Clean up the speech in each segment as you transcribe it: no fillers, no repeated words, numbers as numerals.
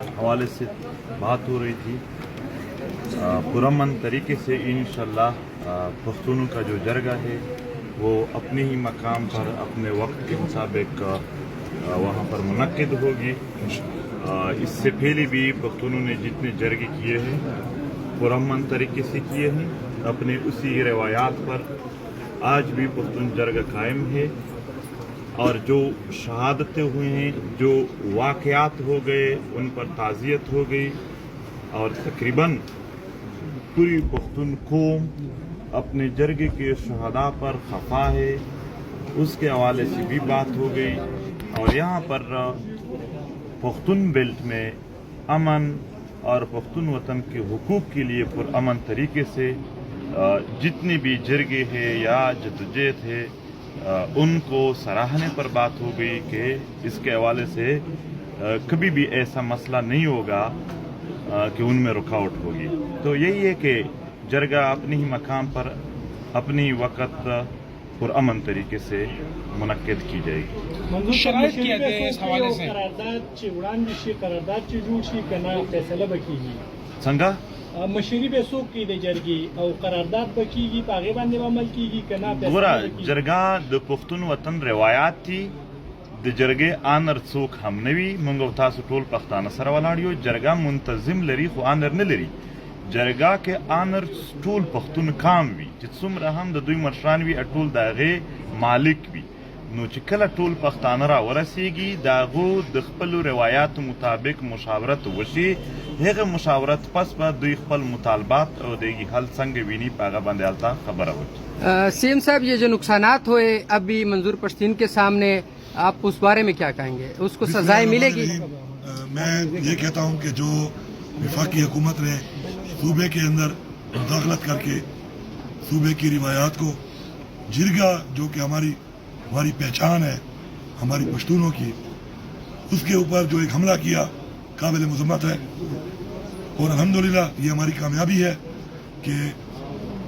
हवाले से बात हो रही थी। पुरअमन तरीके से इंशाअल्लाह पख्तूनों का जो जरगा है वो अपने ही मकाम पर अपने वक्त के मुताबिक वहाँ पर मुनक्किद होगी। इससे पहले भी पख्तूनों ने जितने जरगे किए हैं पुरअमन तरीके से किए हैं अपने उसी रवायात पर। आज भी पख्तून जरगा कायम है और जो शहादतें हुई हैं, जो वाक़यात हो गए, उन पर ताज़ियत हो गई और तकरीबन पूरी पख्तून कौम अपने जरगे के शहादा पर खफा है। उसके हवाले से भी बात हो गई और यहाँ पर पख्तून बेल्ट में अमन और पख्तून वतन के हुकूक के लिए पुरअमन तरीके से जितने भी जरगे हैं या जदोजहद है उनको सराहने पर बात हो गई कि इसके हवाले से कभी भी ऐसा मसला नहीं होगा कि उनमें रुकावट होगी। तो यही है कि जरगा अपने ही मकाम पर अपनी वक़्त पुरअमन तरीके से मुनक्किद की जाएगी। शराइत क्या है इस हवाले से? संगा मशरी पे सोक की दे जरगी और करारदाद बकीगी पागे बांधे अमल कीगी कना पूरा जरगा द पुख्तून वतन रवायात थी द जरगे आनर सोक हमनवी मंगो तासु टोल पख्ताना सर वलाडियो जरगा मुंतजिम लरी खु आनर न लरी जरगा के आनर टोल पख्तून काम भी जितसुम रहम द दुई मर्शानवी अटोल दागे मालिक भी नो चिकला टोल पख्ताना रा वरसीगी दागो द खपल रवायात मुताबिक मुशावरत वशी हेगे मुशावरत पस पर दुई खपल मुतालबात और देगी हल संग विनी पागा बंदयालता खबर हो। सीएम साहब, ये जो नुकसानात हुए अभी मंजूर पश्तीन के सामने, आप उस बारे में क्या कहेंगे? उसको सजाएं मिलेगी? मैं ये कहता हूँ कि जो वफाकी हुकूमत ने सूबे के अंदर मुदाखलत करके सूबे की रिवायात को जिरगा जो कि हमारी पहचान है हमारी पश्तूनों की, उसके ऊपर जो एक हमला किया काबिल मज़म्मत है। और अल्हम्दुलिल्लाह ये हमारी कामयाबी है कि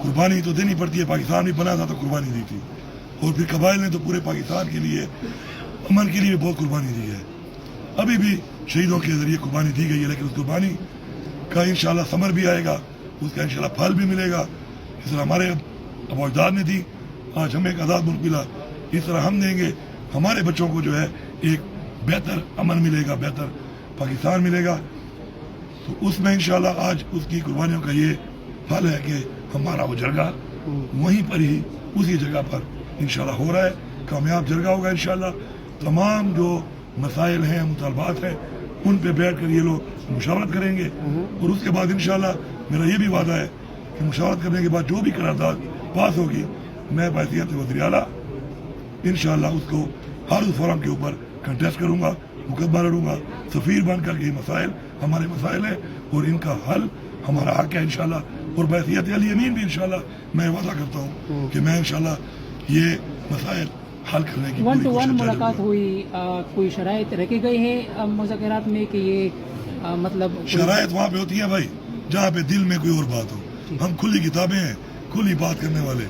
कुर्बानी तो देनी पड़ती है। पाकिस्तान भी बना था तो कुर्बानी दी थी और फिर कबाइल ने तो पूरे पाकिस्तान के लिए अमन के लिए बहुत कुर्बानी दी है। अभी भी शहीदों के ज़रिए कुर्बानी दी गई है, लेकिन उस कुर्बानी का इंशाल्लाह समर भी आएगा, उसका इंशाल्लाह फल भी मिलेगा। इस तरह हमारे अबौजाद ने दी, आज हमें एक आज़ाद मुल्क मिला, इस तरह हम देंगे हमारे बच्चों को जो है एक बेहतर अमन मिलेगा, बेहतर पाकिस्तान मिलेगा। तो उसमें इंशाल्लाह आज उसकी कुर्बानियों का ये फल है कि हमारा वो जरगा वहीं पर ही उसी जगह पर इंशाल्लाह हो रहा है, कामयाब जरगा होगा इंशाल्लाह। तमाम जो मसाइल हैं, मुतालबात हैं, उन पे बैठ कर ये लोग मुशावरत करेंगे और उसके बाद इंशाल्लाह मेरा ये भी वादा है कि मुशावरत करने के बाद जो भी करारदाद पास होगी मैं बहैसियत वज़ीर आला इंशाल्लाह उसको हर उस फोरम के ऊपर कंटेस्ट करूंगा, मुकदमा लड़ूंगा। सफ़ीर बन कर ये मसाइल हमारे मसाइल हैं और इनका हल हमारा हक है इंशाल्लाह। और बहैसियत अली अमीन भी इंशाल्लाह मैं वादा करता हूँ कि मैं इंशाल्लाह ये मसाइल हल करने की वन टू वन मुलाकात हुई, कोई शराइत रखी गई है मुज़ाकरात में कि ये मतलब शराइत वहाँ पे होती है भाई जहाँ पे दिल में कोई और बात हो। हम खुली किताबें हैं, खुली बात करने वाले,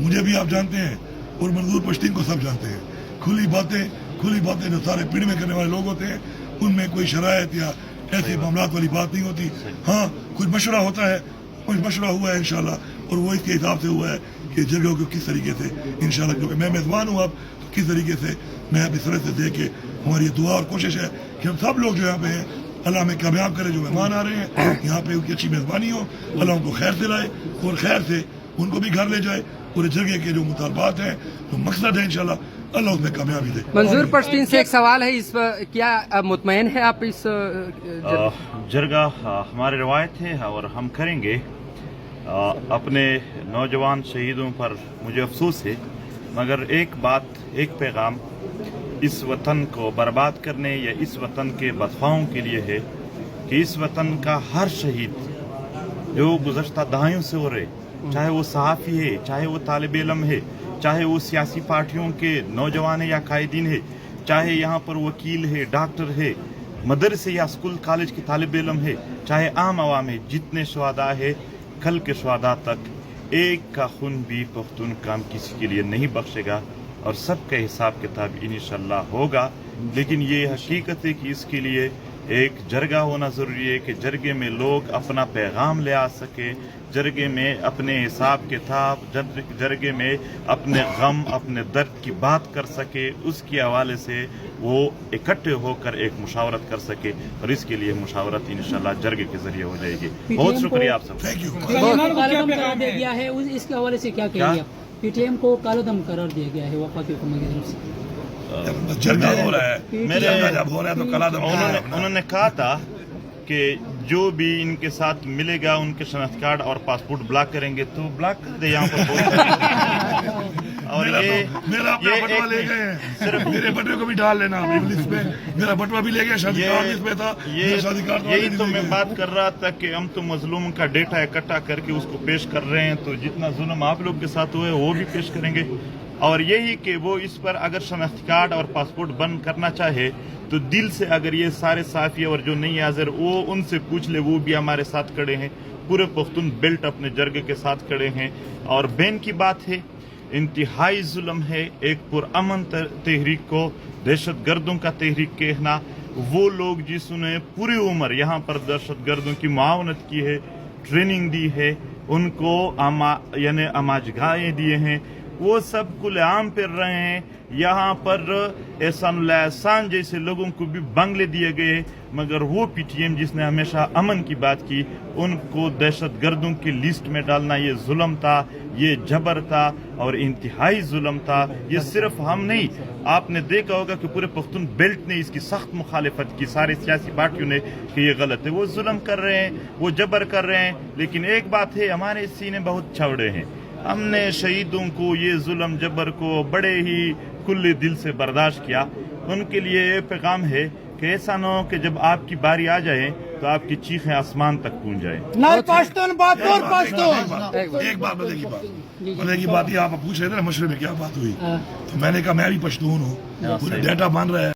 मुझे भी आप जानते हैं और मंजूर पश्तीन को सब जानते हैं। खुली बातें जो सारे पीढ़ी में करने वाले लोग होते हैं उनमें कोई शराइत या ऐसे मामलात वाली बात नहीं होती। हाँ, कुछ मशवरा होता है, कुछ मशवरा हुआ है इंशाल्लाह और वो इसके हिसाब से हुआ है कि जगहों को किस तरीके से इंशाल्लाह, क्योंकि मैं मेज़बान हूँ अब, तो किस तरीके से मैं अपनी तरह से दे के हमारी दुआ और कोशिश है कि हम सब लोग जो यहाँ पे हैं अल्लाह में कामयाब करे। जो मेहमान आ रहे हैं यहाँ पे उनकी अच्छी मेज़बानी हो, अल्लाह उनको खैर से लाए और खैर से उनको भी घर ले जाए और जगह के जो मुतालबात हैं, जो मकसद है इंशाल्लाह अल्लाह उसमें कामयाबी दे। मंजूर पश्तीन से एक सवाल है, इस पर क्या मुतमईन है आप? इस जरगा हमारी रवायत है और हम करेंगे। अपने नौजवान शहीदों पर मुझे अफसोस है, मगर एक बात, एक पैगाम इस वतन को बर्बाद करने या इस वतन के बदख्वाहों के लिए है कि इस वतन का हर शहीद जो गुज़श्ता दहाइयों से हो रहे, चाहे वो सहाफ़ी है, चाहे वो तालिब इल्म है, चाहे वो सियासी पार्टियों के नौजवान है या कायदीन है, चाहे यहाँ पर वकील है, डॉक्टर है, मदरसे या स्कूल कॉलेज के तालिब इल्म है, चाहे आम आवाम है, जितने शुहदा है कल के शुहदा तक एक का खून भी पख्तून काम किसी के लिए नहीं बख्शेगा और सबका हिसाब किताब इंशाअल्लाह होगा। लेकिन ये हकीकत है कि इसके लिए ایک جرگہ ہونا ضروری ہے کہ جرگے میں لوگ اپنا پیغام لے آ سکے، جرگے میں اپنے حساب کتاب، جرگے میں اپنے غم اپنے درد کی بات کر سکے، اس کے حوالے سے وہ اکٹھے ہو کر ایک مشاورت کر سکے، اور اس کے لیے مشاورت انشاءاللہ جرگے کے ذریعے ہو جائے گی۔ بہت شکریہ آپ سب کا۔ تھینک یو کالعدم قرار دیا گیا ہے، اس کے حوالے سے کیا کہیں گے؟ پی ٹی ایم کو کالعدم قرار دیا گیا ہے وفاقی حکومت کی طرف سے۔ جرگہ ہو رہا ہے، جرگہ جب ہو رہا ہے تو کلادم انہوں نے کہا تھا کہ جو بھی ان کے ساتھ ملے گا ان کے شناخت کارڈ اور پاسپورٹ بلاک کریں گے، تو بلاک کر دے یہاں پر۔ اور میرا اپنا بٹوا لے گئے ہیں، میرے بٹوے کو بھی ڈال لینا لسٹ میں، میرا بٹوا بھی لے گیا، شادی کارڈ اس میں تھا، شادی کارڈ یہی تو میں بات کر رہا تھا کہ ہم تو مظلوم کا ڈیٹا اکٹھا کر کے اس کو پیش کر رہے ہیں، تو جتنا ظلم آپ لوگ کے ساتھ ہوئے وہ بھی پیش کریں گے، اور یہی کہ وہ اس پر اگر شناخت کارڈ اور پاسپورٹ بند کرنا چاہے تو دل سے اگر یہ سارے صحافی اور جو نہیں حاضر وہ ان سے پوچھ لے، وہ بھی ہمارے ساتھ کھڑے ہیں، پورے پختون بیلٹ اپنے جرگے کے ساتھ کھڑے ہیں۔ اور بین کی بات ہے، انتہائی ظلم ہے ایک پرامن تحریک کو دہشت گردوں کا تحریک کہنا۔ وہ لوگ جس نے پوری عمر یہاں پر دہشت گردوں کی معاونت کی ہے، ٹریننگ دی ہے، ان کو یعنی اماجگاہیں دیے ہیں، وہ سب کھلے عام پھر رہے ہیں۔ یہاں پر احسان اللہ احسان جیسے لوگوں کو بھی بنگلے دیے گئے، مگر وہ پی ٹی ایم جس نے ہمیشہ امن کی بات کی، ان کو دہشت گردوں کی لسٹ میں ڈالنا یہ ظلم تھا، یہ جبر تھا اور انتہائی ظلم تھا۔ یہ صرف ہم نہیں، آپ نے دیکھا ہوگا کہ پورے پختون بیلٹ نے اس کی سخت مخالفت کی، سارے سیاسی پارٹیوں نے، کہ یہ غلط ہے، وہ ظلم کر رہے ہیں، وہ جبر کر رہے ہیں۔ لیکن ایک بات ہے، ہمارے سینے بہت چوڑے ہیں، ہم نے شہیدوں کو یہ ظلم جبر کو بڑے ہی کھلے دل سے برداشت کیا۔ ان کے لیے یہ پیغام ہے کہ ایسا نہ ہو کہ جب آپ کی باری آ جائے تو آپ کی چیخیں آسمان تک پہنچ جائیں۔ ایک بات بدلے کی بات یہ آپ پوچھ رہے تھے نا مشورے میں کیا بات ہوئی، تو میں نے کہا میں بھی پشتون ہوں، ڈیٹا بن رہا ہے۔